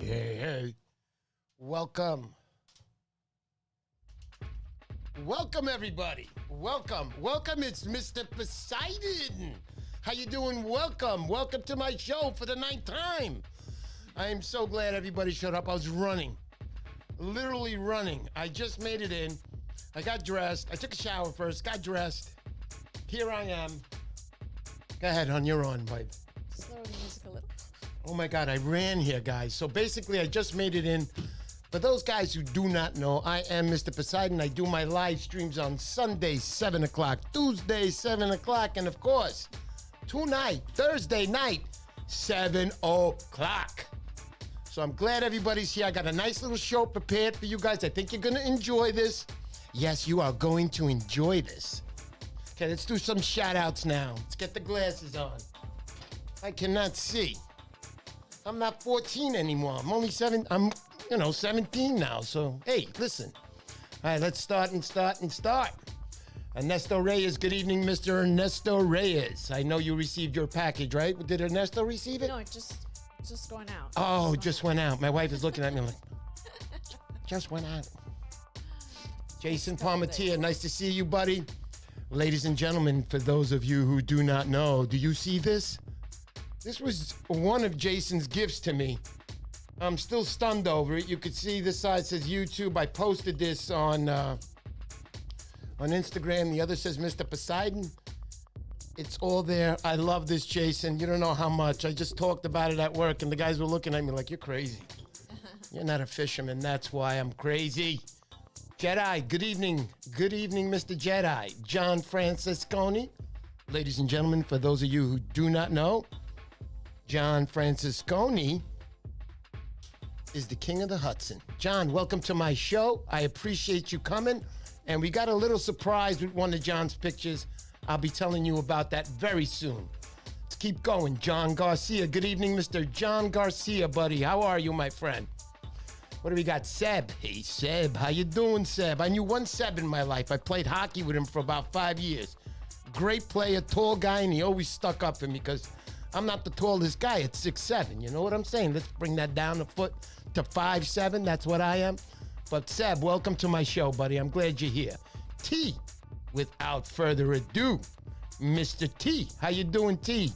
Hey. Welcome. Welcome, everybody. Welcome. It's Mr. Poseidon. How you doing? Welcome to my show for the 9th time. I am so glad everybody showed up. I was running. Literally running. I just made it in. I got dressed. I took a shower first, got dressed. Here I am. Go ahead, hon. You're on, babe. Slow the music a little. Oh my God, I ran here, guys. So basically, I just made it in. For those guys who do not know, I am Mr. Poseidon. I do my live streams on Sunday, 7 o'clock, Tuesday, 7 o'clock, and of course, tonight, Thursday night, 7 o'clock. So I'm glad everybody's here. I got a nice little show prepared for you guys. I think you're going to enjoy this. Yes, you are going to enjoy this. Okay, let's do some shout outs now. Let's get the glasses on. I cannot see. I'm not 14 anymore. I'm only 7. I'm 17 now. So, hey, listen. All right, let's start. Ernesto Reyes, good evening, Mr. Ernesto Reyes. I know you received your package, right? Did Ernesto receive it? No, it's just going out. Oh, just went out. My wife is looking at me like, just went out. Jason Palmatier, nice to see you, buddy. Ladies and gentlemen, for those of you who do not know, do you see this? This was one of Jason's gifts to me. I'm still stunned over it. You could see this side says YouTube. I posted this on Instagram. The other says Mr. Poseidon. It's all there. I love this, Jason. You don't know how much. I just talked about it at work, and the guys were looking at me like, you're crazy. You're not a fisherman. That's why I'm crazy. Jedi, good evening. Good evening, Mr. Jedi. John Francisconi. Ladies and gentlemen, for those of you who do not know, John Francisconi is the king of the Hudson. John, welcome to my show. I appreciate you coming. And we got a little surprise with one of John's pictures. I'll be telling you about that very soon. Let's keep going. John Garcia. Good evening, Mr. John Garcia, buddy. How are you, my friend? What do we got? Seb. Hey, Seb. How you doing, Seb? I knew one Seb in my life. I played hockey with him for about 5 years. Great player, tall guy, and he always stuck up for me because I'm not the tallest guy at 6'7". You know what I'm saying? Let's bring that down a foot to 5'7". That's what I am. But Seb, welcome to my show, buddy. I'm glad you're here. T, without further ado, Mr. T. How you doing, T?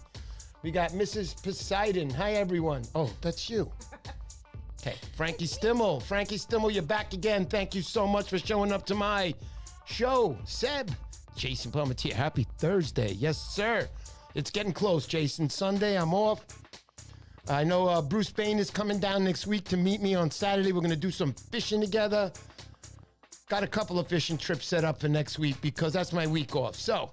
We got Mrs. Poseidon. Hi, everyone. Oh, that's you. Okay, Frankie Stimmel. Frankie Stimmel, you're back again. Thank you so much for showing up to my show. Seb, Jason Palmatier, happy Thursday. Yes, sir. It's getting close, Jason. Sunday, I'm off. I know Bruce Bain is coming down next week to meet me on Saturday. We're going to do some fishing together. Got a couple of fishing trips set up for next week because that's my week off. So,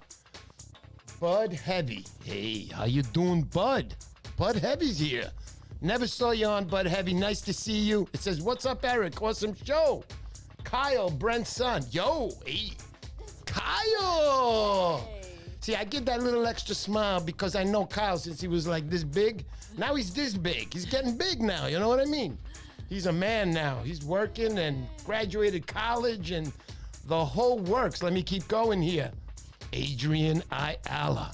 Bud Heavy. Hey, how you doing, Bud? Bud Heavy's here. Never saw you on, Bud Heavy. Nice to see you. It says, what's up, Eric? Awesome show. Kyle, Brent's son. Yo, hey, Kyle. Hey. See, I give that little extra smile because I know Kyle since he was like this big. Now he's this big. He's getting big now. You know what I mean? He's a man now. He's working and graduated college and the whole works. Let me keep going here. Adrian Ayala.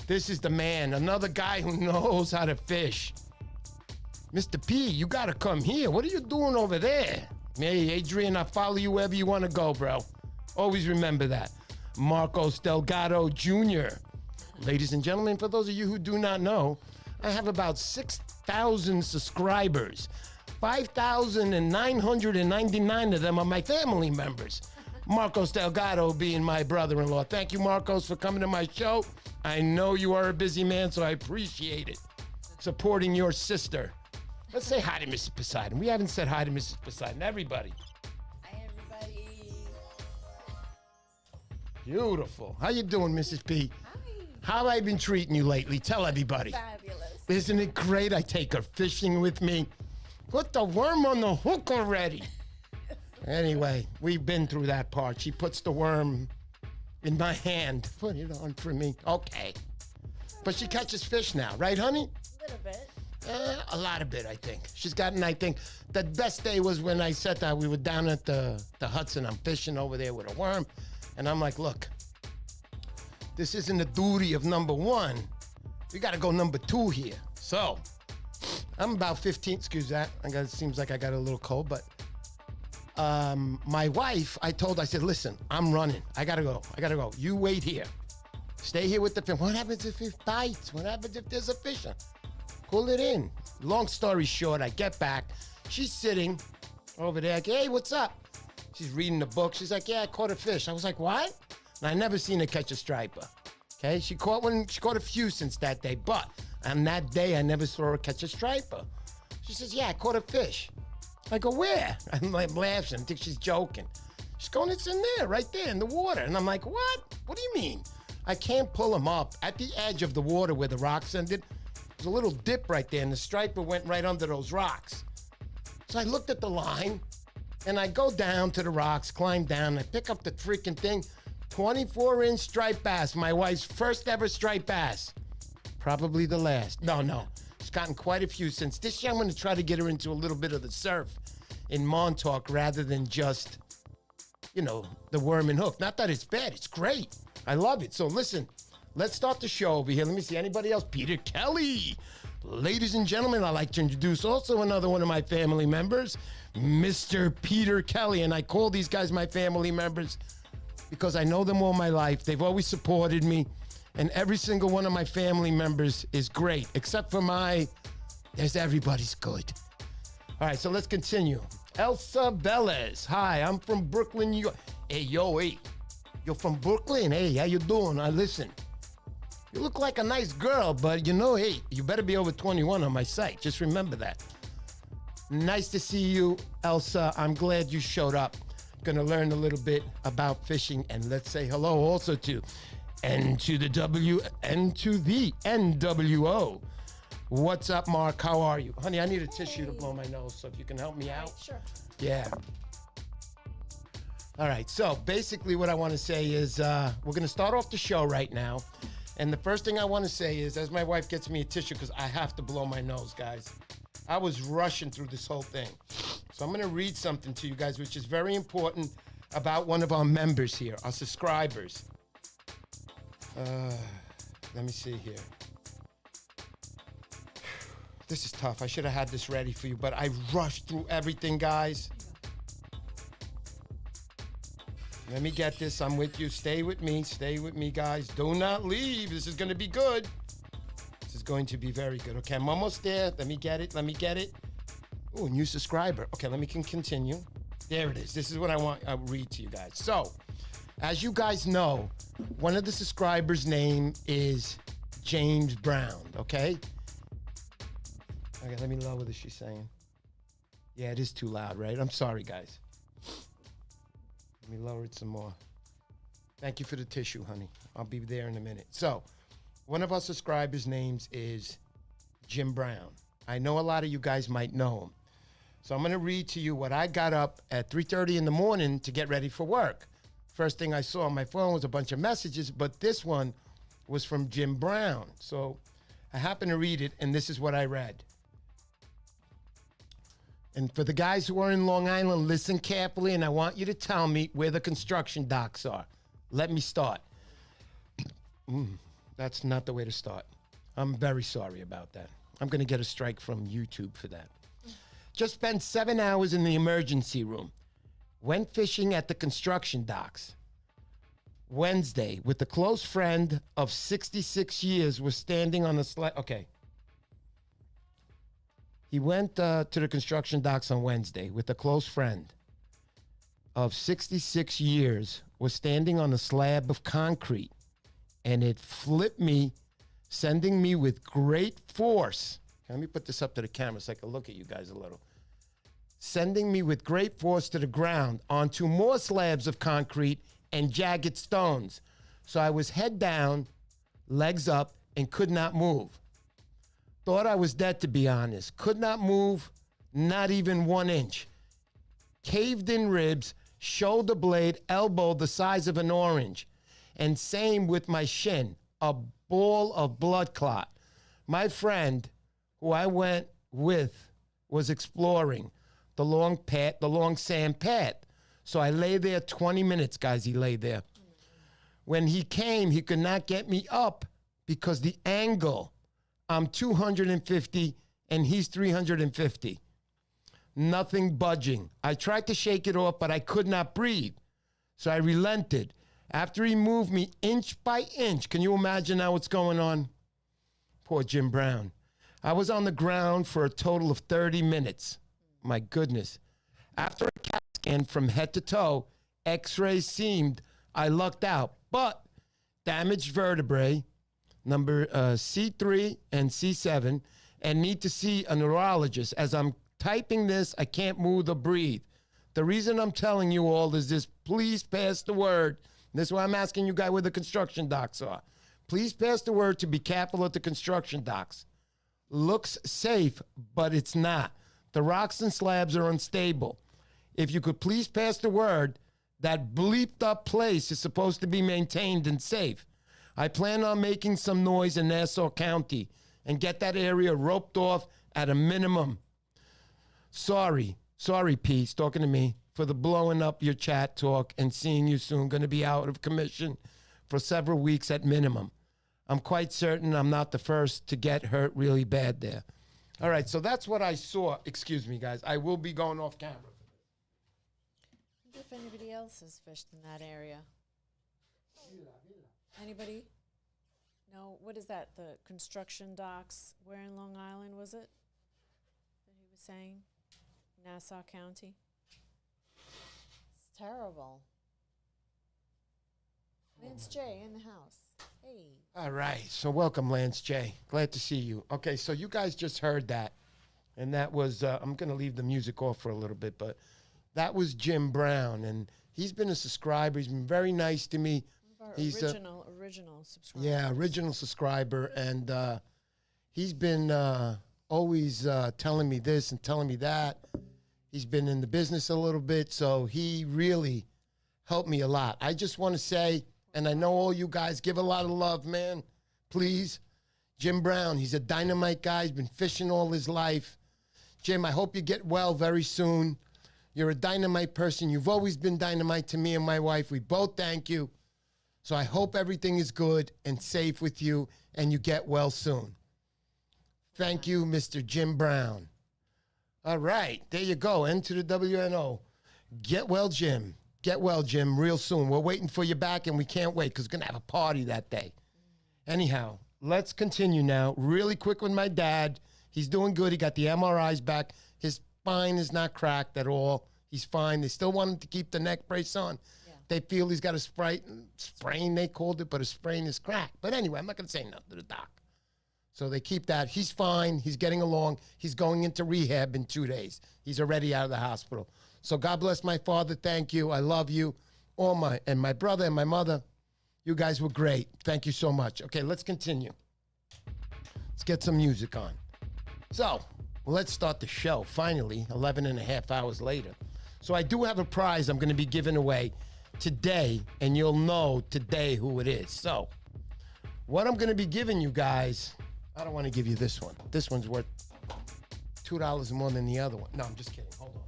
This is the man. Another guy who knows how to fish. Mr. P, you got to come here. What are you doing over there? Hey, Adrian, I follow you wherever you want to go, bro. Always remember that. Marcos Delgado Jr. Ladies and gentlemen, for those of you who do not know, I have about 6,000 subscribers. 5,999 of them are my family members. Marcos Delgado being my brother-in-law. Thank you, Marcos, for coming to my show. I know you are a busy man, so I appreciate it. Supporting your sister. Let's say hi to Mrs. Poseidon. We haven't said hi to Mrs. Poseidon. Everybody. Beautiful. How you doing, Mrs. P? Hi. How have I been treating you lately? Tell everybody. Fabulous. Isn't it great? I take her fishing with me. Put the worm on the hook already. Anyway, we've been through that part. She puts the worm in my hand. Put it on for me. Okay. But she catches fish now, right, honey? A little bit. A lot of it, I think. She's gotten, I think, the best day was when I said that we were down at the Hudson. I'm fishing over there with a worm. And I'm like, look, this isn't the duty of number one. We got to go number two here. So I'm about 15. Excuse that. It seems like I got a little cold, but my wife, I said, listen, I'm running. I gotta go. You wait here. Stay here with the fish. What happens if it bites? What happens if there's a fish? Pull it in. Long story short, I get back. She's sitting over there. Like, hey, what's up? She's reading the book. She's like, yeah, I caught a fish. I was like, what? And I never seen her catch a striper. Okay, she caught a few since that day, but on that day, I never saw her catch a striper. She says, yeah, I caught a fish. I go, where? I'm like laughing. I think she's joking. She's going, it's in there, right there in the water. And I'm like, what? What do you mean? I can't pull him up. At the edge of the water where the rocks ended, there's a little dip right there, and the striper went right under those rocks. So I looked at the line, and I go down to the rocks, climb down, I pick up the freaking thing, 24-inch striped bass, my wife's first ever striped bass. Probably the last. No. She's gotten quite a few since. This year I'm going to try to get her into a little bit of the surf in Montauk rather than just, the worm and hook. Not that it's bad. It's great. I love it. So listen, let's start the show over here. Let me see. Anybody else? Peter Kelly. Ladies and gentlemen, I'd like to introduce also another one of my family members, Mr. Peter Kelly. And I call these guys my family members because I know them all my life. They've always supported me. And every single one of my family members is great, except for everybody's good. All right, so let's continue. Elsa Velez. Hi, I'm from Brooklyn, New York. Hey, you're from Brooklyn? Hey, how you doing? Listen, you look like a nice girl, but hey, you better be over 21 on my site. Just remember that. Nice to see you, Elsa. I'm glad you showed up. Gonna learn a little bit about fishing, and let's say hello also to the NWO. What's up, Mark? How are you? Honey, I need a tissue to blow my nose, so if you can help me out. Sure. Yeah. All right, so basically what I want to say is we're going to start off the show right now. And the first thing I want to say is, as my wife gets me a tissue, because I have to blow my nose, guys. I was rushing through this whole thing. So I'm going to read something to you guys, which is very important about one of our members here, our subscribers. Let me see here. This is tough. I should have had this ready for you, but I rushed through everything, guys. Let me get this. I'm with you. Stay with me. Stay with me, guys. Do not leave. This is going to be good. This is going to be very good. Okay, I'm almost there. Let me get it. Oh, new subscriber. Okay, let me continue. There it is. This is what I'll read to you guys. So, as you guys know, one of the subscribers' name is James Brown, okay? Okay, let me lower this, she's saying. Yeah, it is too loud, right? I'm sorry, guys. Let me lower it some more. Thank you for the tissue, honey. I'll be there in a minute. So, one of our subscribers' names is Jim Brown. I know a lot of you guys might know him. So I'm going to read to you what I got up at 3:30 in the morning to get ready for work. First thing I saw on my phone was a bunch of messages, but this one was from Jim Brown. So I happened to read it, and this is what I read. And for the guys who are in Long Island, listen carefully, and I want you to tell me where the construction docks are. Let me start. That's not the way to start. I'm very sorry about that. I'm going to get a strike from YouTube for that. Just spent 7 hours in the emergency room. Went fishing at the construction docks. Wednesday, with a close friend of 66 years, was standing on the sled. Okay. He went to the construction docks on Wednesday with a close friend of 66 years, was standing on a slab of concrete, and it flipped me, sending me with great force. Let me put this up to the camera so I can look at you guys a little. Sending me with great force to the ground onto more slabs of concrete and jagged stones. So I was head down, legs up, and could not move. Thought I was dead, to be honest. Could not move, not even 1 inch. Caved in ribs, shoulder blade, elbow the size of an orange. And same with my shin, a ball of blood clot. My friend, who I went with, was exploring the long sand path. So I lay there 20 minutes, guys, he lay there. When he came, he could not get me up because the angle, I'm 250, and he's 350. Nothing budging. I tried to shake it off, but I could not breathe. So I relented. After he moved me inch by inch, can you imagine now what's going on? Poor Jim Brown. I was on the ground for a total of 30 minutes. My goodness. After a CAT scan from head to toe, x-rays seemed I lucked out, but damaged vertebrae, number C3 and C7, and need to see a neurologist. As I'm typing this, I can't move or breathe. The reason I'm telling you all is this: please pass the word. This is why I'm asking you guys where the construction docks are. Please pass the word to be careful at the construction docks. Looks safe, but it's not. The rocks and slabs are unstable. If you could please pass the word, that bleeped up place is supposed to be maintained and safe. I plan on making some noise in Nassau County and get that area roped off at a minimum. Sorry, Peace, talking to me, for the blowing up your chat talk and seeing you soon. Going to be out of commission for several weeks at minimum. I'm quite certain I'm not the first to get hurt really bad there. All right, so that's what I saw. Excuse me, guys. I will be going off camera. I wonder if anybody else has fished in that area. Anybody? No. What is that? The construction docks. Where in Long Island was it? That he was saying? Nassau County. It's terrible. Lance J in the house. Hey. All right, so welcome, Lance J. Glad to see you. Okay, so you guys just heard that, and that was, I'm going to leave the music off for a little bit, but that was Jim Brown, and he's been a subscriber. He's been very nice to me. He's original subscriber. Yeah, original subscriber, and he's been always telling me this and telling me that. He's been in the business a little bit, so he really helped me a lot. I just want to say, and I know all you guys give a lot of love, man. Please. Jim Brown, he's a dynamite guy. He's been fishing all his life. Jim, I hope you get well very soon. You're a dynamite person. You've always been dynamite to me and my wife. We both thank you. So I hope everything is good and safe with you and you get well soon. Thank you, Mr. Jim Brown. All right, there you go. Into the WNO. Get well, Jim. Get well, Jim, real soon. We're waiting for you back, and we can't wait because we're going to have a party that day. Anyhow, let's continue now. Really quick with my dad. He's doing good. He got the MRIs back. His spine is not cracked at all. He's fine. They still want him to keep the neck brace on. Yeah. They feel he's got a sprain, they called it, but a sprain is cracked. But anyway, I'm not going to say nothing to the doc. So they keep that. He's fine. He's getting along. He's going into rehab in 2 days. He's already out of the hospital. So God bless my father. Thank you. I love you. And my brother and my mother. You guys were great. Thank you so much. Okay, let's continue. Let's get some music on. So let's start the show. Finally, 11 and a half hours later. So I do have a prize I'm going to be giving away today, and you'll know today who it is. So what I'm going to be giving you guys, I don't want to give you this one. This one's worth $2 more than the other one. No, I'm just kidding. Hold on.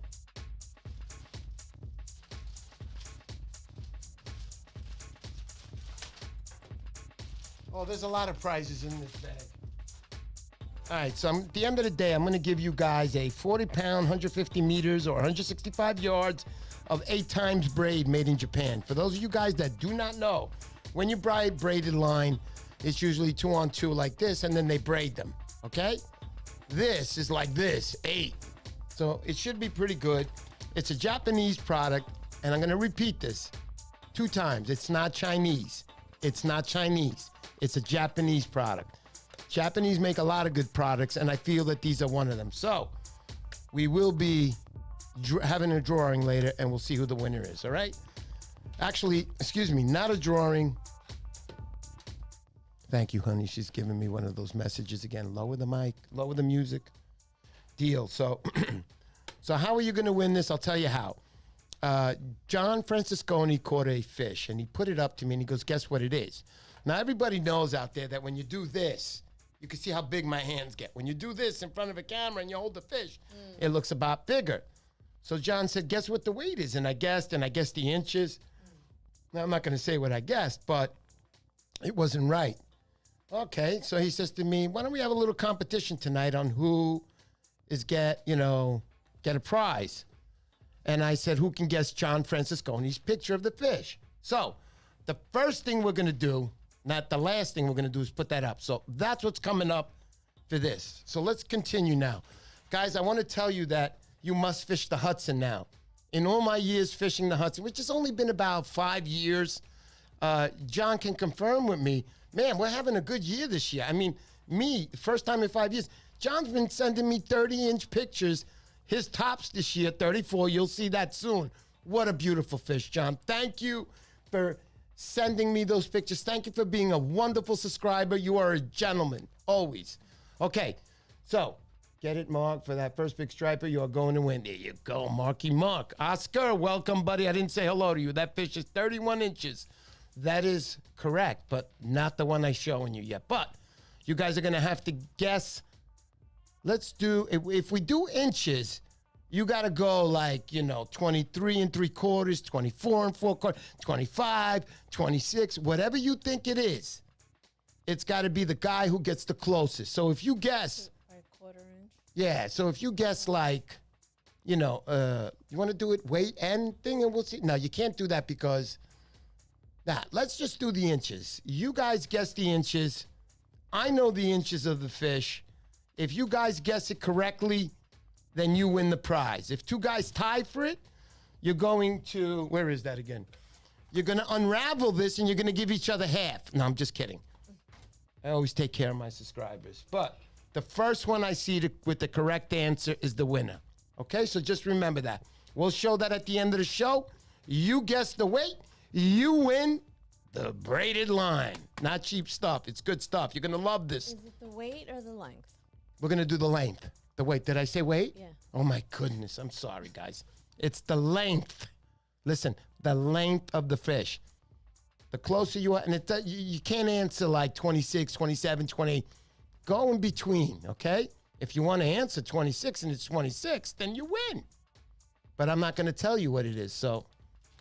Oh, there's a lot of prizes in this bag. All right, so at the end of the day, I'm going to give you guys a 40-pound, 150 meters, or 165 yards of 8 times braid made in Japan. For those of you guys that do not know, when you braided line, it's usually 2-on-2 like this, and then they braid them, okay? This is like this, 8. So it should be pretty good. It's a Japanese product, and I'm going to repeat this 2 times. It's not Chinese. It's not Chinese. It's a Japanese product. Japanese make a lot of good products, and I feel that these are one of them. So we will be having a drawing later, and we'll see who the winner is, all right? Actually, excuse me, not a drawing. Thank you, honey. She's giving me one of those messages again. Lower the mic, lower the music. Deal. So, so how are you going to win this? I'll tell you how. John Francisconi caught a fish, and he put it up to me, and he goes, guess what it is? Now, everybody knows out there that when you do this, you can see how big my hands get. When you do this in front of a camera and you hold the fish, it looks about bigger. So John said, guess what the weight is? And I guessed the inches. Now, I'm not going to say what I guessed, but it wasn't right. Okay, so he says to me, why don't we have a little competition tonight on who is get a prize? And I said, who can guess John Franciscone's picture of the fish? So the first thing we're going to do, not the last thing we're going to do, is put that up. So that's what's coming up for this. So let's continue now. Guys, I want to tell you that you must fish the Hudson now. In all my years fishing the Hudson, which has only been about 5 years, John can confirm with me, man, we're having a good year this year. I mean, me, first time in 5 years, John's been sending me 30-inch pictures. His tops this year, 34. You'll see that soon. What a beautiful fish, John. Thank you for sending me those pictures. Thank you for being a wonderful subscriber. You are a gentleman, always. Okay, so get it, Mark, for that first big striper. You are going to win. There you go, Marky Mark. Oscar, welcome, buddy. I didn't say hello to you. That fish is 31 inches. That is correct, but not the one I'm showing you yet. But you guys are going to have to guess. Let's do, if we do inches, you got to go like, 23 3/4, 24 4/4, 25, 26, whatever you think it is. It's got to be the guy who gets the closest. So if you guess. Like quarter inch. Yeah, so if you guess like, you want to do it weight and thing and we'll see. No, you can't do that because, let's just do the inches. You guys guess the inches. I know the inches of the fish. If you guys guess it correctly, then you win the prize. If two guys tie for it, you're going to, where is that again? You're going to unravel this and you're going to give each other half. No, I'm just kidding. I always take care of my subscribers. But the first one I see with the correct answer is the winner. Okay, so just remember that. We'll show that at the end of the show. You guess the weight, you win the braided line. Not cheap stuff. It's good stuff. You're going to love this. Is it the weight or the length? We're going to do the length. The weight. Did I say weight? Yeah. Oh, my goodness. I'm sorry, guys. It's the length. Listen, the length of the fish. The closer you are, and you can't answer like 26, 27, 28. Go in between, okay? If you want to answer 26 and it's 26, then you win. But I'm not going to tell you what it is. So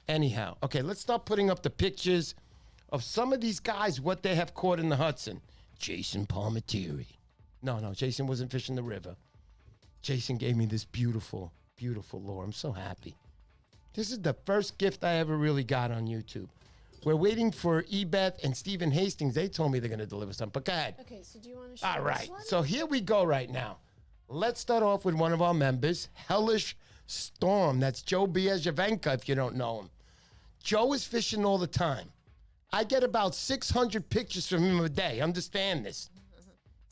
anyhow, okay, let's start putting up the pictures of some of these guys, what they have caught in the Hudson. Jason Palmatieri. No, Jason wasn't fishing the river. Jason gave me this beautiful, beautiful lure. I'm so happy. This is the first gift I ever really got on YouTube. We're waiting for Ebeth and Stephen Hastings. They told me they're going to deliver something, but go ahead. Okay, so do you want to show All right, this one? so here we go right now. Let's start off with one of our members, Hellish Storm. That's Joe Biajavenka, if you don't know him. Joe is fishing all the time. I get about 600 pictures from him a day. Understand this.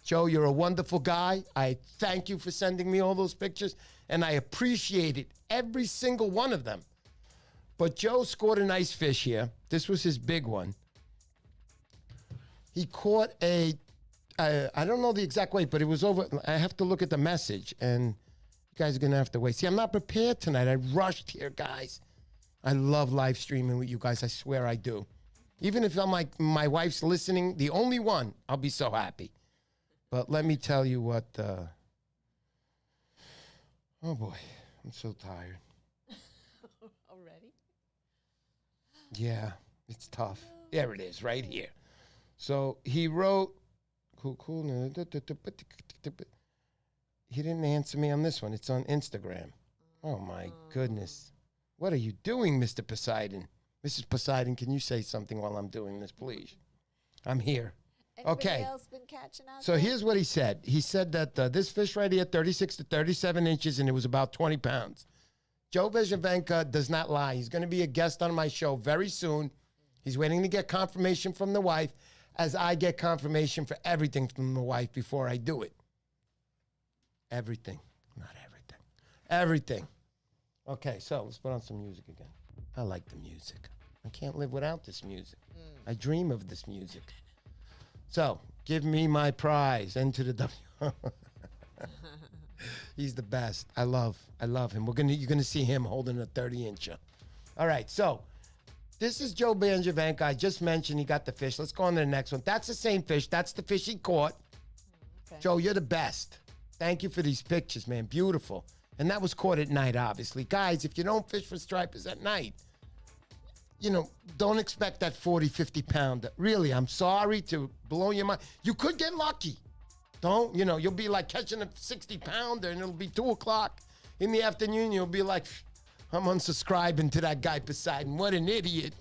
Joe, you're a wonderful guy. I thank you for sending me all those pictures, and I appreciate it, every single one of them. But Joe scored a nice fish here. This was his big one. He caught I don't know the exact weight, but it was over. I have to look at the message, and you guys are going to have to wait. See, I'm not prepared tonight. I rushed here, guys. I love live streaming with you guys. I swear I do. Even if I'm like, my wife's listening, the only one, I'll be so happy. But let me tell you what, oh boy, I'm so tired. Already? Yeah, it's tough. There it is, right here. So he wrote, cool. He didn't answer me on this one. It's on Instagram. Oh my goodness. What are you doing, Mr. Poseidon? Mrs. Poseidon, can you say something while I'm doing this, please? I'm here. Anybody else been catching out So there? here's what he said. He said that this fish right here, 36 to 37 inches, and it was about 20 pounds. Joe Biajavenka does not lie. He's going to be a guest on my show very soon. He's waiting to get confirmation from the wife, as I get confirmation for everything from the wife before I do it. Everything. Not everything. Everything. Okay, so let's put on some music again. I like the music. I can't live without this music. I dream of this music. So, give me my prize. Enter the W. He's the best. I love him. You're gonna see him holding a 30-incher. All right, so this is Joe Biajavenka. I just mentioned he got the fish. Let's go on to the next one. That's the same fish. That's the fish he caught. Okay. Joe, you're the best. Thank you for these pictures, man. Beautiful. And that was caught at night, obviously. Guys, if you don't fish for stripers at night, don't expect that 40, 50 pounder. Really, I'm sorry to blow your mind. You could get lucky. Don't, you'll be like catching a 60 pounder and it'll be 2 o'clock in the afternoon. You'll be like, I'm unsubscribing to that guy Poseidon. What an idiot.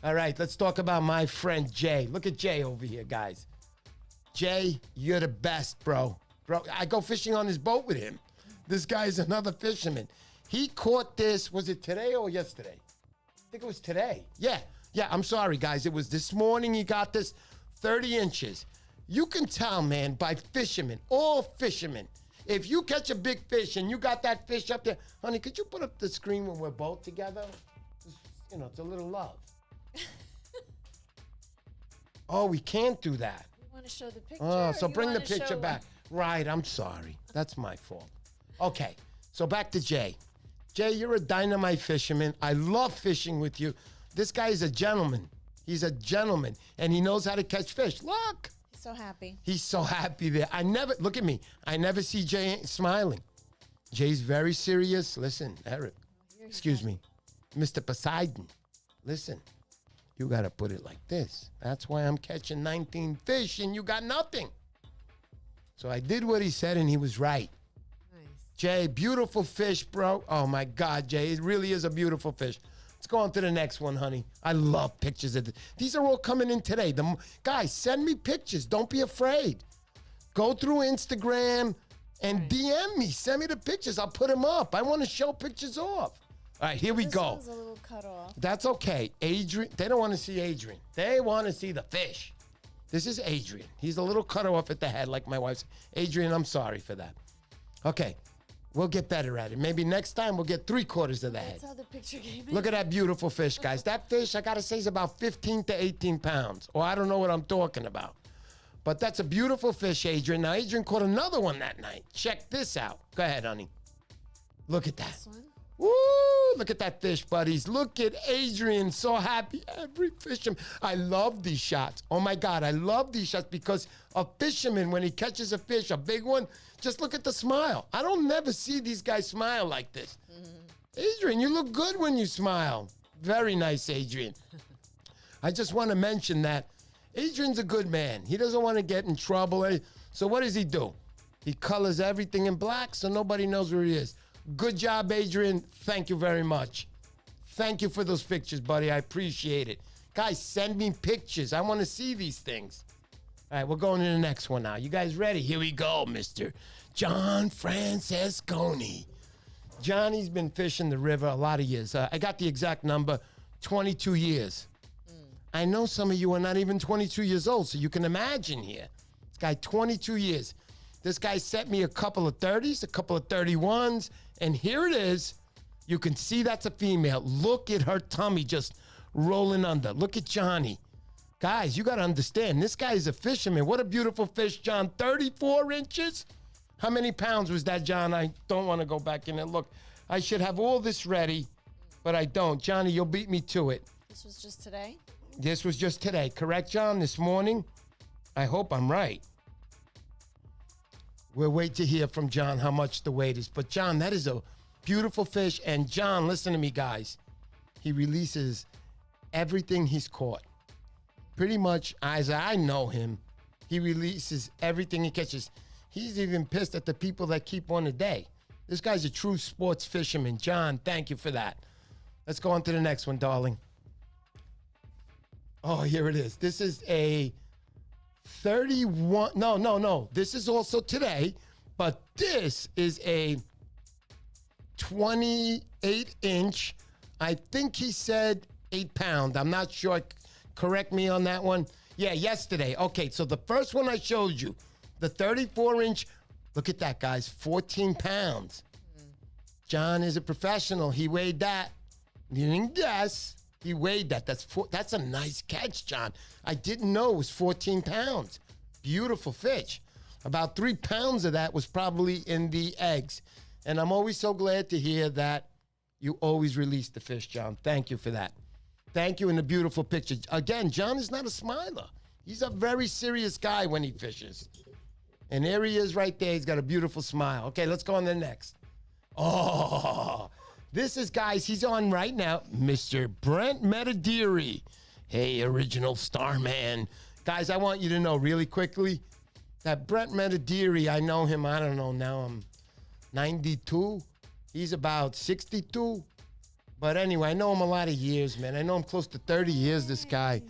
All right, let's talk about my friend Jay. Look at Jay over here, guys. Jay, you're the best, bro. Bro, I go fishing on his boat with him. This guy's another fisherman. He caught this, was it today or yesterday? I think it was today. Yeah, I'm sorry, guys. It was this morning he got this, 30 inches. You can tell, man, by fishermen, all fishermen. If you catch a big fish and you got that fish up there, honey, could you put up the screen when we're both together? It's a little love. Oh, we can't do that. You want to show the picture? Oh, so bring the picture back. Right, I'm sorry. That's my fault. Okay, so back to Jay. Jay, you're a dynamite fisherman. I love fishing with you. This guy is a gentleman. He's a gentleman, and he knows how to catch fish. Look. He's so happy. He's so happy there. Look at me. I never see Jay smiling. Jay's very serious. Listen, Eric, excuse me, Mr. Poseidon, listen. You got to put it like this. That's why I'm catching 19 fish and you got nothing. So I did what he said and he was right. Nice. Jay, beautiful fish, bro. Oh, my God, Jay. It really is a beautiful fish. Let's go on to the next one, honey. I love pictures of this. These are all coming in today. Guys, send me pictures. Don't be afraid. Go through Instagram and DM me. Send me the pictures. I'll put them up. I want to show pictures off. All right, here we go. This one's a little cut off. That's okay. Adrian, they don't want to see Adrian. They want to see the fish. This is Adrian. He's a little cut off at the head like my wife's. Adrian, I'm sorry for that. Okay, we'll get better at it. Maybe next time we'll get 3/4 of the head. That's how the picture came in. Look at that beautiful fish, guys. That fish, I got to say, is about 15 to 18 pounds. Or I don't know what I'm talking about. But that's a beautiful fish, Adrian. Now, Adrian caught another one that night. Check this out. Go ahead, honey. Look at that. This one? Woo! Look at that fish, buddies. Look at Adrian. So happy. Every fisherman. I love these shots. Oh, my God. I love these shots because a fisherman, when he catches a fish, a big one, just look at the smile. I don't never see these guys smile like this. Adrian, you look good when you smile. Very nice, Adrian. I just want to mention that Adrian's a good man. He doesn't want to get in trouble. So what does he do? He colors everything in black so nobody knows where he is. Good job, Adrian. Thank you very much. Thank you for those pictures, buddy. I appreciate it. Guys, send me pictures. I want to see these things. All right, we're going to the next one now. You guys ready? Here we go, Mr. John Francesconi. Johnny's been fishing the river a lot of years. I got the exact number, 22 years. I know some of you are not even 22 years old, so you can imagine here. This guy, 22 years. This guy sent me a couple of 30s, a couple of 31s, and here it is. You can see that's a female. Look at her tummy just rolling under. Look at Johnny. Guys, you got to understand, this guy is a fisherman. What a beautiful fish, John. 34 inches? How many pounds was that, John? I don't want to go back in and look. I should have all this ready, but I don't. Johnny, you'll beat me to it. This was just today? This was just today. Correct, John? This morning? I hope I'm right. We'll wait to hear from John how much the weight is. But, John, that is a beautiful fish. And, John, listen to me, guys. He releases everything he's caught. Pretty much, as I know him, he releases everything he catches. He's even pissed at the people that keep one a day. This guy's a true sports fisherman. John, thank you for that. Let's go on to the next one, darling. Oh, here it is. This is a 31. No. This is also today, but this is a 28-inch. I think he said 8 pound. I'm not sure. Correct me on that one. Yeah, yesterday. Okay, so the first one I showed you, the 34-inch. Look at that, guys. 14 pounds. John is a professional. He weighed that. You didn't guess. He weighed that. That's a nice catch, John. I didn't know it was 14 pounds. Beautiful fish. About 3 pounds of that was probably in the eggs. And I'm always so glad to hear that you always release the fish, John. Thank you for that. Thank you, and the beautiful picture. Again, John is not a smiler. He's a very serious guy when he fishes. And there he is right there. He's got a beautiful smile. Okay, let's go on to the next. Oh, This is, guys, he's on right now, Mr. Brent Metadiri. Hey, original Starman. Guys, I want you to know really quickly that Brent Metadiri, I know him, I don't know, now I'm 92. He's about 62. But anyway, I know him a lot of years, man. I know him close to 30 years, this guy.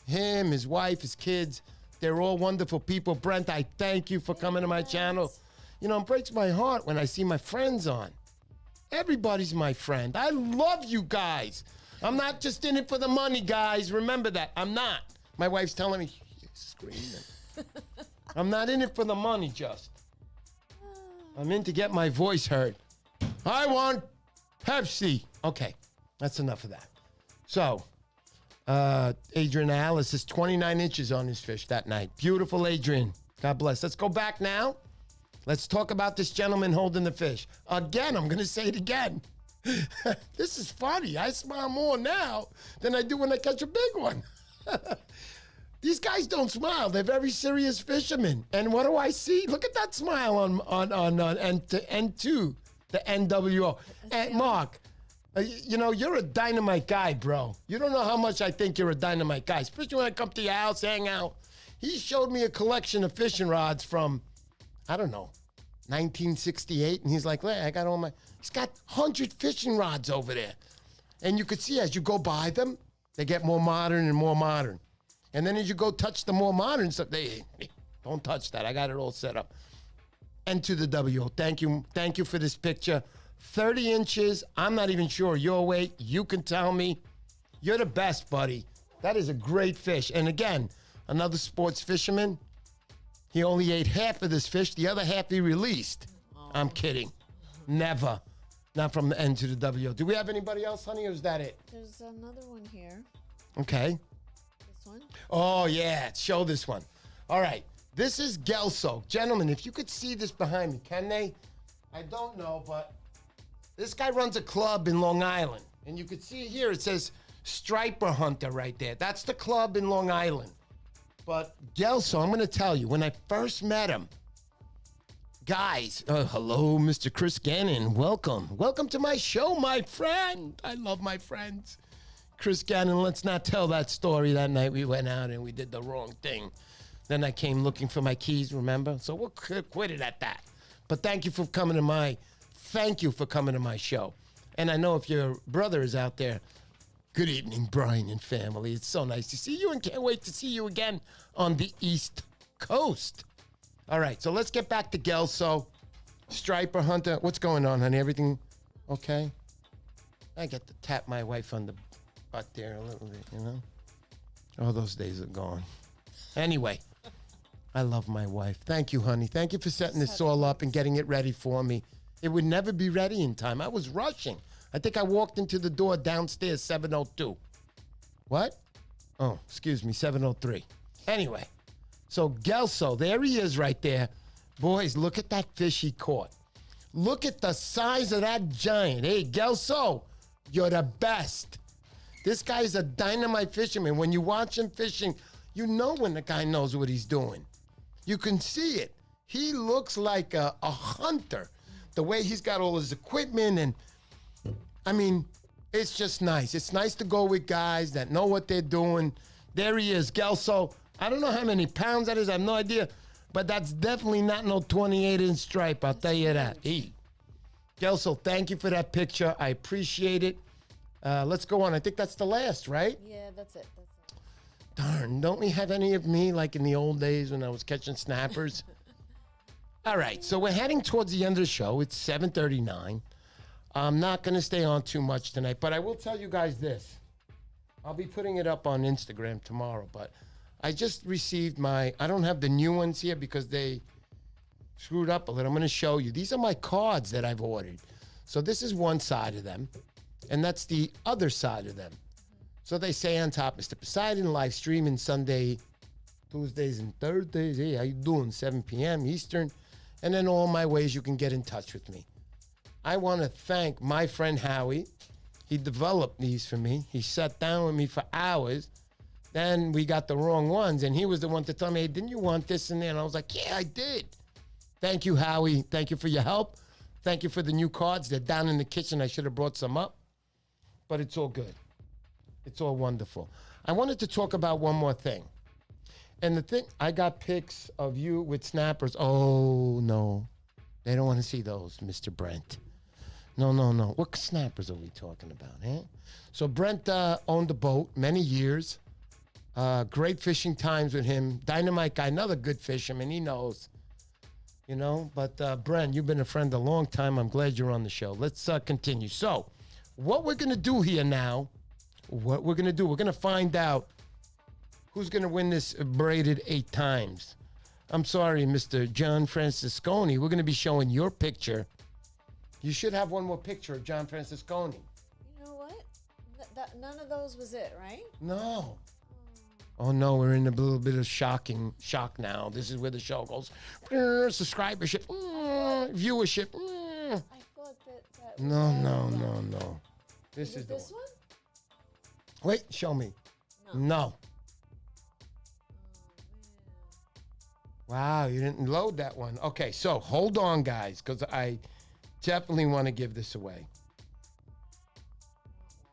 Him, his wife, his kids, they're all wonderful people. Brent, I thank you for coming to my channel. You know, it breaks my heart when I see my friends on. Everybody's my friend. I love you guys. I'm not just in it for the money, guys. Remember that. I'm not. My wife's telling me, she's screaming. I'm not in it for the money, just. I'm in to get my voice heard. I want Pepsi. Okay, that's enough of that. So, Adrian Alice is 29 inches on his fish that night. Beautiful, Adrian. God bless. Let's go back now. Let's talk about this gentleman holding the fish. Again, I'm going to say it again. This is funny. I smile more now than I do when I catch a big one. These guys don't smile. They're very serious fishermen. And what do I see? Look at that smile on N2, the NWO. And Mark, you know, you're a dynamite guy, bro. You don't know how much I think you're a dynamite guy, especially when I come to your house, hang out. He showed me a collection of fishing rods from, I don't know, 1968. And he's like, hey, I got all my, he's got 100 fishing rods over there. And you could see as you go by them, they get more modern and more modern. And then as you go touch the more modern stuff, they don't touch that. I got it all set up. And to the W. Thank you for this picture. 30 inches. I'm not even sure your weight. You can tell me. You're the best, buddy. That is a great fish. And again, another sports fisherman. He only ate half of this fish. The other half he released. Oh. I'm kidding. Never. Not from the N to the W. Do we have anybody else, honey, or is that it? There's another one here. Okay. This one? Oh, yeah. Show this one. All right. This is Gelso. Gentlemen, if you could see this behind me, can they? I don't know, but this guy runs a club in Long Island. And you could see here, it says Striper Hunter right there. That's the club in Long Island. But Gelso, I'm going to tell you, when I first met him, guys, hello, Mr. Chris Gannon. Welcome. Welcome to my show, my friend. I love my friends. Chris Gannon, let's not tell that story. That night we went out and we did the wrong thing. Then I came looking for my keys, remember? So we'll quit it at that. But thank you for coming to my show. And I know if your brother is out there, good evening, Brian and family. It's so nice to see you and can't wait to see you again on the East Coast. All right, so let's get back to Gelso. Striper Hunter. What's going on, honey? Everything okay? I get to tap my wife on the butt there a little bit, you know? Oh, those days are gone. Anyway, I love my wife. Thank you, honey. Thank you for setting this all up and getting it ready for me. It would never be ready in time. I was rushing. I think I walked into the door downstairs 7:02. What? Oh, excuse me, 7:03. Anyway, so Gelso, there he is right there. Boys, look at that fish he caught. Look at the size of that giant. Hey, Gelso, you're the best. This guy's a dynamite fisherman. When you watch him fishing, you know when the guy knows what he's doing. You can see it. He looks like a hunter. The way he's got all his equipment and, I mean, it's just nice. It's nice to go with guys that know what they're doing. There he is, Gelso. I don't know how many pounds that is. I have no idea. But that's definitely not no 28-inch stripe. I'll tell you that. Hey, Gelso, thank you for that picture. I appreciate it. Let's go on. I think that's the last, right? Yeah, that's it. Darn, don't we have any of me like in the old days when I was catching snappers? All right, so we're heading towards the end of the show. It's 7:39. I'm not going to stay on too much tonight, but I will tell you guys this. I'll be putting it up on Instagram tomorrow, but I just received I don't have the new ones here because they screwed up a little. I'm going to show you. These are my cards that I've ordered. So this is one side of them, and that's the other side of them. So they say on top, Mr. Poseidon, live streaming Sunday, Tuesdays, and Thursdays. Hey, how you doing? 7 p.m. Eastern. And then all my ways you can get in touch with me. I want to thank my friend Howie. He developed these for me. He sat down with me for hours. Then we got the wrong ones, and he was the one to tell me, hey, didn't you want this and that? And I was like, yeah, I did. Thank you, Howie. Thank you for your help. Thank you for the new cards. They're down in the kitchen. I should have brought some up, but it's all good. It's all wonderful. I wanted to talk about one more thing. And the thing, I got pics of you with snappers. Oh, no. They don't want to see those, Mr. Brent. No. What snappers are we talking about, eh? So Brent owned a boat many years. Great fishing times with him. Dynamite guy, another good fisherman. He knows, you know. But Brent, you've been a friend a long time. I'm glad you're on the show. Let's continue. So what we're going to do here now, we're going to find out who's going to win this braided 8 times. I'm sorry, Mr. John Francisconi. We're going to be showing your picture. You should have one more picture of John Francisconi. You know what? None of those was it, right? No. Oh, no, we're in a little bit of shock now. This is where the show goes. Subscribership, viewership. I thought that No. This is this the one? Wait, show me. No. Wow, you didn't load that one. Okay, so hold on, guys, because I definitely want to give this away.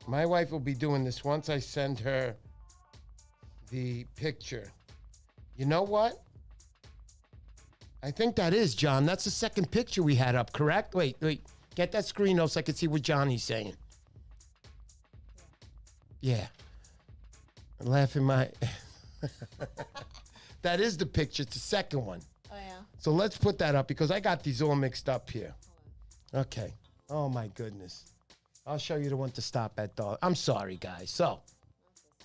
My wife will be doing this once I send her the picture. You know what? I think that is John. That's the second picture we had up, correct? Wait. Get that screen up so I can see what Johnny's saying. Yeah. I'm laughing my... That is the picture. It's the second one. Oh, yeah. So let's put that up because I got these all mixed up here. Okay. Oh, my goodness. I'll show you the one to stop at, dog. I'm sorry, guys. So,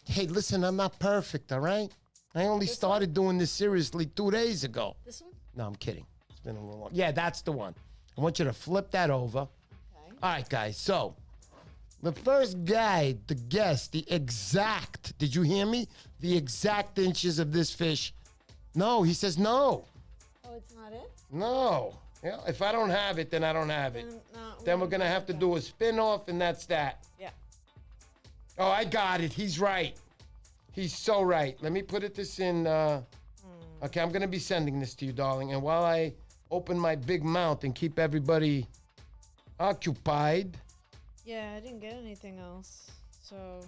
hey, listen, I'm not perfect, all right? I only started doing this seriously 2 days ago. This one? No, I'm kidding. It's been a little long. Yeah, that's the one. I want you to flip that over. Okay. All right, guys. So, the first guy to guess the exact, did you hear me? The exact inches of this fish. No, he says no. Oh, it's not it? No. Yeah, if I don't have it, then I don't have it. Then we're going to have to do a spin-off, and that's that. Yeah. Oh, I got it. He's right. He's so right. Let me put this in. Okay, I'm going to be sending this to you, darling. And while I open my big mouth and keep everybody occupied. Yeah, I didn't get anything else. So.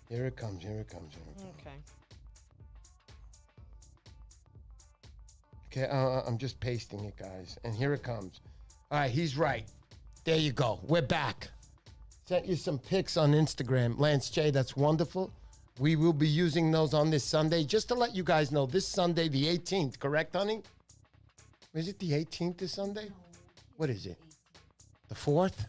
Here it comes. Okay. Okay, I'm just pasting it, guys. And here it comes. All right, he's right. There you go. We're back. Sent you some pics on Instagram. Lance J, that's wonderful. We will be using those on this Sunday. Just to let you guys know, this Sunday, the 18th, correct, honey? Is it the 18th this Sunday? What is it? The 4th?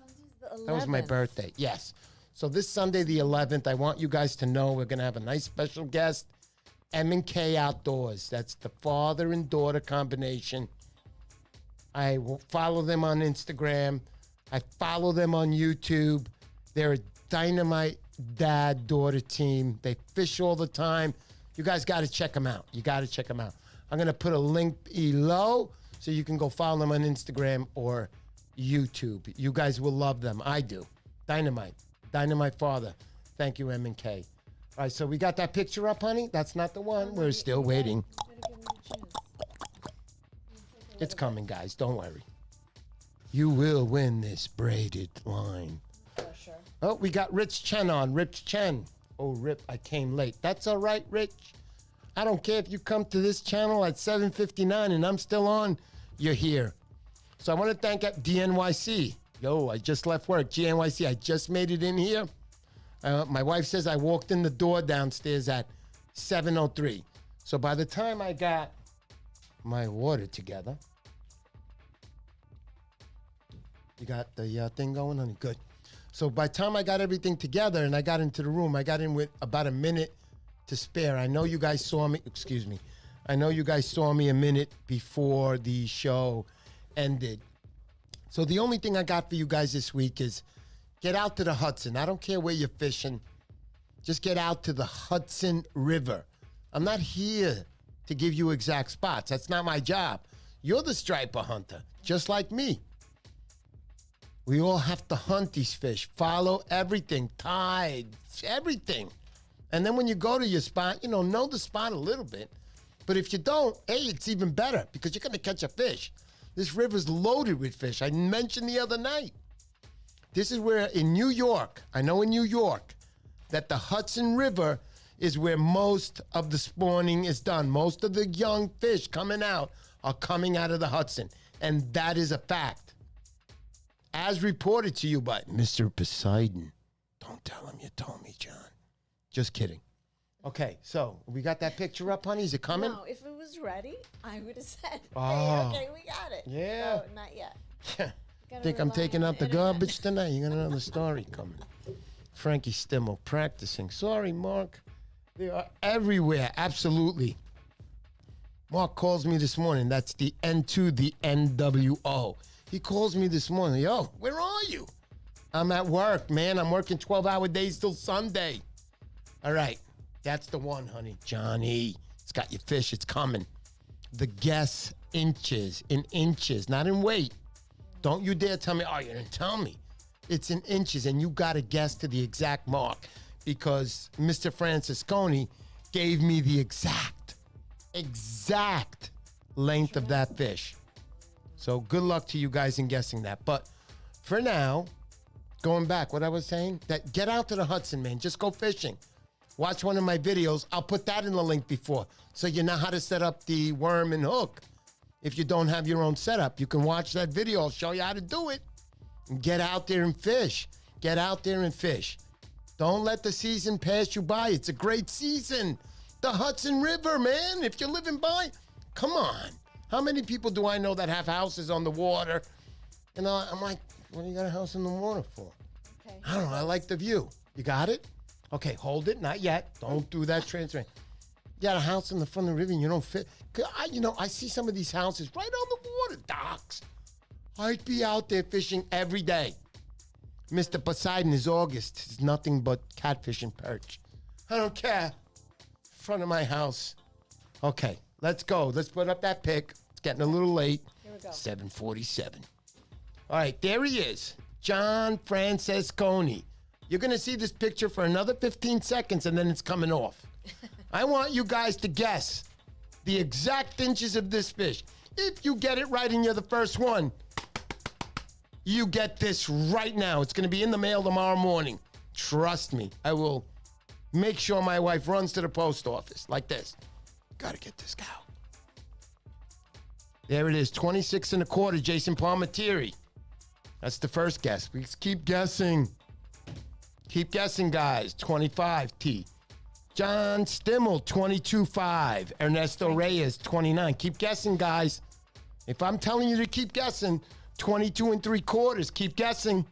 That was my birthday. Yes. So this Sunday, the 11th, I want you guys to know we're going to have a nice special guest. M&K Outdoors. That's the father and daughter combination. I will follow them on Instagram. I follow them on YouTube. They're a dynamite dad-daughter team. They fish all the time. You guys got to check them out. I'm going to put a link below so you can go follow them on Instagram or YouTube. You guys will love them. I do. Dynamite father. Thank you, M&K. All right, so we got that picture up, honey? That's not the one. We're still waiting. It's coming, guys. Don't worry. You will win this braided line. For sure. Oh, we got Rich Chen on. Rich Chen. Oh, Rip, I came late. That's all right, Rich. I don't care if you come to this channel at 7:59 and I'm still on. You're here. So I want to thank DNYC. Yo, I just left work. GNYC, I just made it in here. My wife says I walked in the door downstairs at 7:03. So by the time I got my water together, you got the thing going, honey? Good. So by the time I got everything together and I got into the room, I got in with about a minute to spare. I know you guys saw me. Excuse me. I know you guys saw me a minute before the show ended. So the only thing I got for you guys this week is get out to the Hudson. I don't care where you're fishing. Just get out to the Hudson River. I'm not here to give you exact spots. That's not my job. You're the striper hunter, just like me. We all have to hunt these fish, follow everything, tides, everything. And then when you go to your spot, know the spot a little bit. But if you don't, hey, it's even better because you're going to catch a fish. This river's loaded with fish. I mentioned the other night. This is where in New York, I know in New York, that the Hudson River is where most of the spawning is done. Most of the young fish coming out are coming out of the Hudson. And that is a fact. As reported to you by Mr. Poseidon. Don't tell him you told me, John. Just kidding. Okay, so we got that picture up, honey? Is it coming? No, if it was ready, I would have said, Oh. hey, okay, we got it. Yeah. So, not yet. Gotta Think I'm rely taking on out the internet. garbage tonight? You got another story coming. Frankie Stimmel practicing. Sorry, Mark. They are everywhere. Absolutely. Mark calls me this morning. That's the N2, the NWO. He calls me this morning. Yo, where are you? I'm at work, man. I'm working 12-hour days till Sunday. All right. That's the one, honey. Johnny. It's got your fish. It's coming. The guess inches. In inches, not in weight. Don't you dare tell me, oh, you didn't tell me. It's in inches, and you got to guess to the exact mark because Mr. Francisconi gave me the exact length of that fish. So good luck to you guys in guessing that. But for now, going back, what I was saying, that get out to the Hudson, man. Just go fishing. Watch one of my videos. I'll put that in the link before so you know how to set up the worm and hook. If you don't have your own setup, you can watch that video. I'll show you how to do it. And get out there and fish. Get out there and fish. Don't let the season pass you by. It's a great season. The Hudson River, man. If you're living by, come on. How many people do I know that have houses on the water? And I'm like, what do you got a house on the water for? Okay. I don't know. I like the view. You got it? Okay, hold it. Not yet. Don't do that transfer. You got a house in the front of the river and you don't fit. I see some of these houses right on the water docks. I'd be out there fishing every day. Mr. Poseidon is August. It's nothing but catfish and perch. I don't care. Front of my house. Okay, let's go. Let's put up that pic. It's getting a little late. Here we go. 7:47. All right, there he is. John Francisconi. You're going to see this picture for another 15 seconds, and then it's coming off. I want you guys to guess the exact inches of this fish. If you get it right and you're the first one, you get this right now. It's going to be in the mail tomorrow morning. Trust me. I will make sure my wife runs to the post office like this. Got to get this cow. There it is, 26 1/4, Jason Palmatieri. That's the first guess. We keep guessing. Keep guessing, guys. 25T. John Stimmel, 22.5. Ernesto Reyes, 29. Keep guessing, guys. If I'm telling you to keep guessing, 22 3/4. Keep guessing.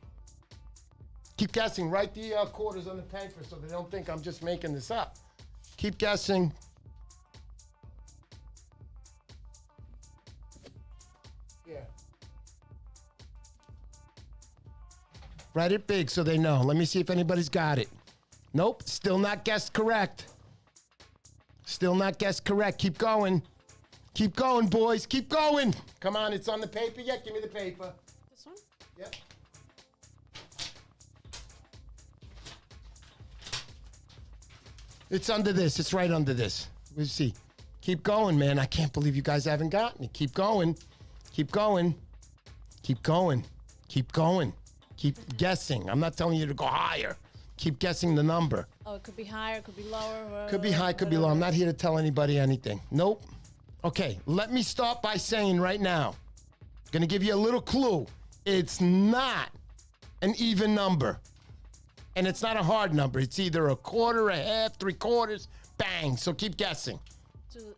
Keep guessing. Write the quarters on the paper so they don't think I'm just making this up. Keep guessing. Yeah. Write it big so they know. Let me see if anybody's got it. Nope, still not guessed correct. Still not guessed correct. Keep going. Keep going, boys. Keep going. Come on, it's on the paper yet? Give me the paper. This one? Yep. It's under this. It's right under this. We'll see. Keep going, man. I can't believe you guys haven't gotten it. Keep going. Keep going. Keep going. Keep going. Keep guessing. I'm not telling you to go higher. Keep guessing the number. Oh, it could be higher, it could be lower. Could be high, could be low. I'm not here to tell anybody anything. Nope. Okay, let me start by saying right now, gonna give you a little clue. It's not an even number. And it's not a hard number. It's either a quarter, a half, 3/4, bang. So keep guessing. To the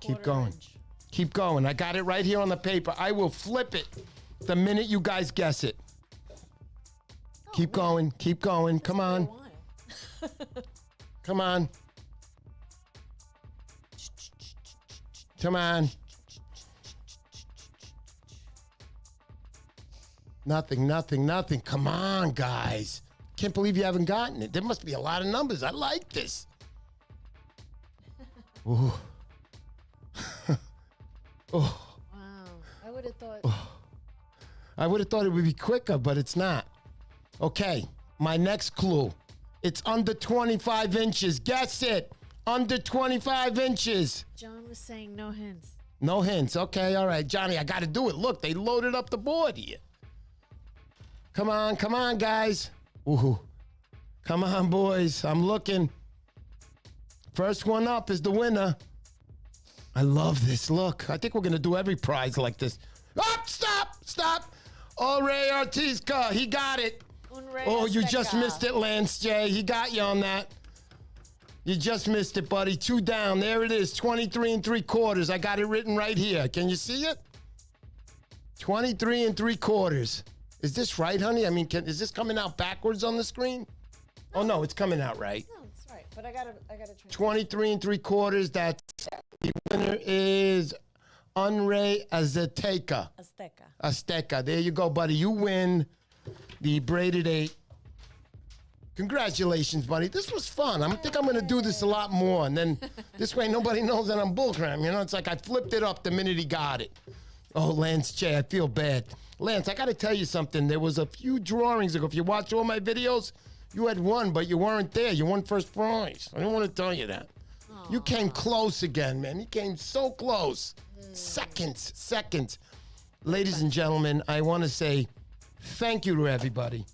Keep quarter going. inch. Keep going. I got it right here on the paper. I will flip it the minute you guys guess it. Keep going. Keep going. Come on. For a while. Come on. Come on. Nothing, nothing, nothing. Come on, guys. Can't believe you haven't gotten it. There must be a lot of numbers. I like this. Ooh. Oh. Wow. I would have thought. I would have thought it would be quicker, but it's not. Okay, my next clue. It's under 25 inches. Guess it. Under 25 inches. John was saying no hints. No hints. Okay, all right. Johnny, I got to do it. Look, they loaded up the board here. Come on, guys. Ooh. Come on, boys. I'm looking. First one up is the winner. I love this. Look, I think we're going to do every prize like this. Oh, stop. UnReyAzteca. He got it. Oh, you just missed it, Lance J. He got you on that. You just missed it, buddy. 2 down. There it is. 23 3/4. I got it written right here. Can you see it? 23 3/4. Is this right, honey? I mean, is this coming out backwards on the screen? Oh, no, it's coming out right. No, it's right. But I gotta try. 23 3/4. That's the winner is UnReyAzteca. Azteca. There you go, buddy. You win the braided 8. Congratulations, buddy. This was fun. I think I'm going to do this a lot more. And then this way nobody knows that I'm bullcrap. You know, it's like I flipped it up the minute he got it. Oh, Lance J, I feel bad. Lance, I got to tell you something. There was a few drawings ago. If you watch all my videos, you had won, but you weren't there. You won first prize. I didn't want to tell you that. Aww. You came close again, man. You came so close. Seconds. Ladies and gentlemen, I want to say thank you to everybody.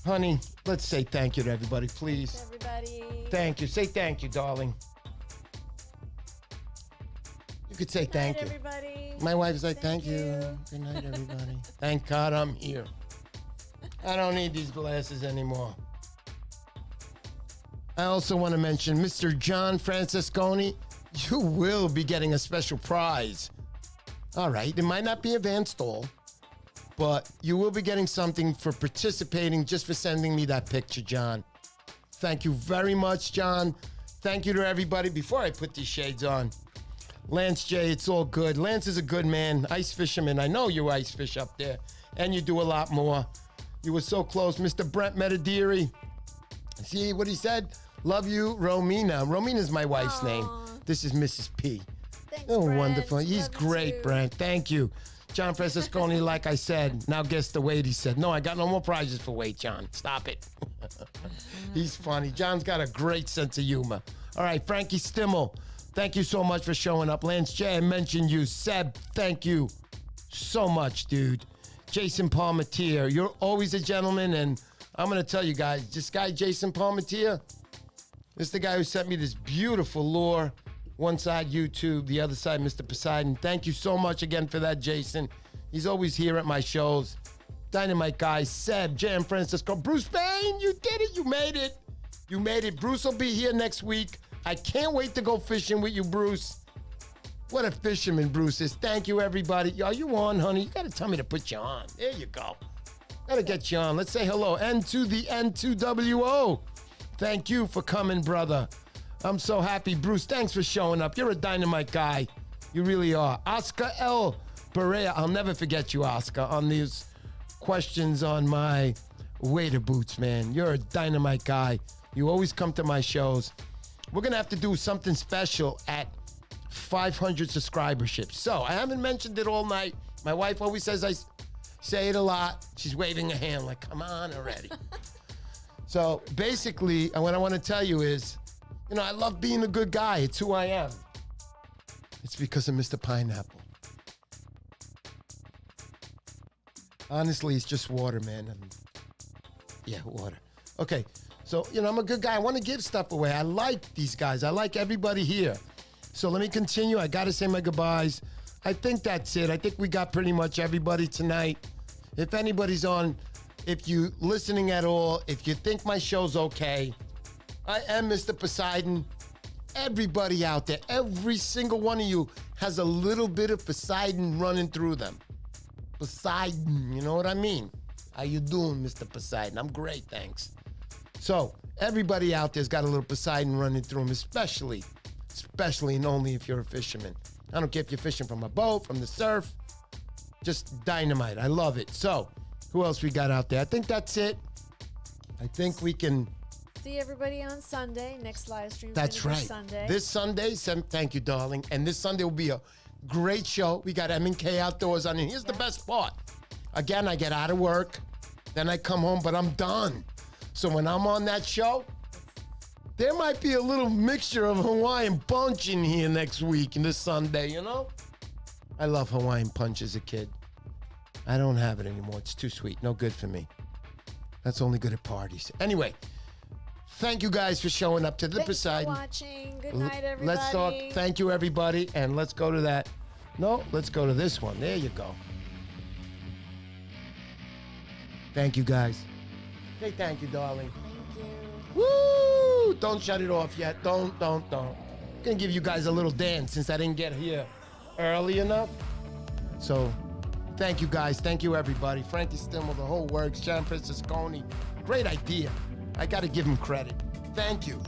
Honey, let's say thank you to everybody, please. Thanks, everybody. Thank you. Say thank you, darling. You could say thank you. Everybody. My wife's like, thank you. Good night, everybody. Thank God I'm here. I don't need these glasses anymore. I also want to mention Mr. John Francesconi. You will be getting a special prize. All right. It might not be a Van Stall, but you will be getting something for participating, just for sending me that picture, John. Thank you very much, John. Thank you to everybody. Before I put these shades on, Lance J, it's all good. Lance is a good man, ice fisherman. I know you ice fish up there, and you do a lot more. You were so close. Mr. Brent Metadiri. See what he said? Love you, Romina. Romina's my wife's name. This is Mrs. P. Thanks, Oh, Brent. wonderful. He's Love you great, too. Brent. Thank you. John Francesconi, like I said, now guess the weight, he said. No, I got no more prizes for weight, John. Stop it. He's funny. John's got a great sense of humor. All right, Frankie Stimmel, thank you so much for showing up. Lance J, I mentioned you. Seb, thank you so much, dude. Jason Palmatier, you're always a gentleman, and I'm going to tell you guys, this guy, Jason Palmatier, this is the guy who sent me this beautiful lure. One side YouTube, the other side Mr. Poseidon. Thank you so much again for that, Jason. He's always here at my shows. Dynamite guy, Seb, J.M. Francisco. Bruce Bain, you did it. You made it. You made it. Bruce will be here next week. I can't wait to go fishing with you, Bruce. What a fisherman Bruce is. Thank you, everybody. Are you on, honey? You got to tell me to put you on. There you go. Got to get you on. Let's say hello. N to the N2WO. Thank you for coming, brother. I'm so happy. Bruce, thanks for showing up. You're a dynamite guy. You really are. Oscar L. Berea. I'll never forget you, Oscar, on these questions on my waiter boots, man. You're a dynamite guy. You always come to my shows. We're going to have to do something special at 500 subscriberships. So I haven't mentioned it all night. My wife always says I say it a lot. She's waving a hand like, come on already. So basically, what I want to tell you is, you know, I love being a good guy. It's who I am. It's because of Mr. Pineapple. Honestly, it's just water, man. Yeah, water. Okay, so, you know, I'm a good guy. I want to give stuff away. I like these guys. I like everybody here. So let me continue. I got to say my goodbyes. I think that's it. I think we got pretty much everybody tonight. If anybody's on, if you listening at all, if you think my show's okay, I am Mr. Poseidon. Everybody out there, every single one of you has a little bit of Poseidon running through them. Poseidon, you know what I mean? How you doing, Mr. Poseidon? I'm great, thanks. So, everybody out there's got a little Poseidon running through them, especially and only if you're a fisherman. I don't care if you're fishing from a boat, from the surf, just dynamite. I love it. So, who else we got out there? I think that's it. I think we can... See everybody on Sunday. Next live stream. That's right. Sunday. This Sunday, thank you, darling. And this Sunday will be a great show. We got M&K Outdoors on. And here's the best part. Again, I get out of work. Then I come home, but I'm done. So when I'm on that show, There might be a little mixture of Hawaiian punch in here next week and this Sunday, you know? I love Hawaiian punch as a kid. I don't have it anymore. It's too sweet. No good for me. That's only good at parties. Anyway, thank you guys for showing up to the Thanks Poseidon. for watching. Good night, everybody. Let's talk. Thank you, everybody. And let's go to that. No, let's go to this one. There you go. Thank you, guys. Say thank you, darling. Thank you. Woo! Don't shut it off yet. Don't. Gonna give you guys a little dance since I didn't get here early enough. So, thank you guys. Thank you, everybody. Frankie Stimmel, the whole works. John Francisconi. Great idea. I got to give him credit. Thank you.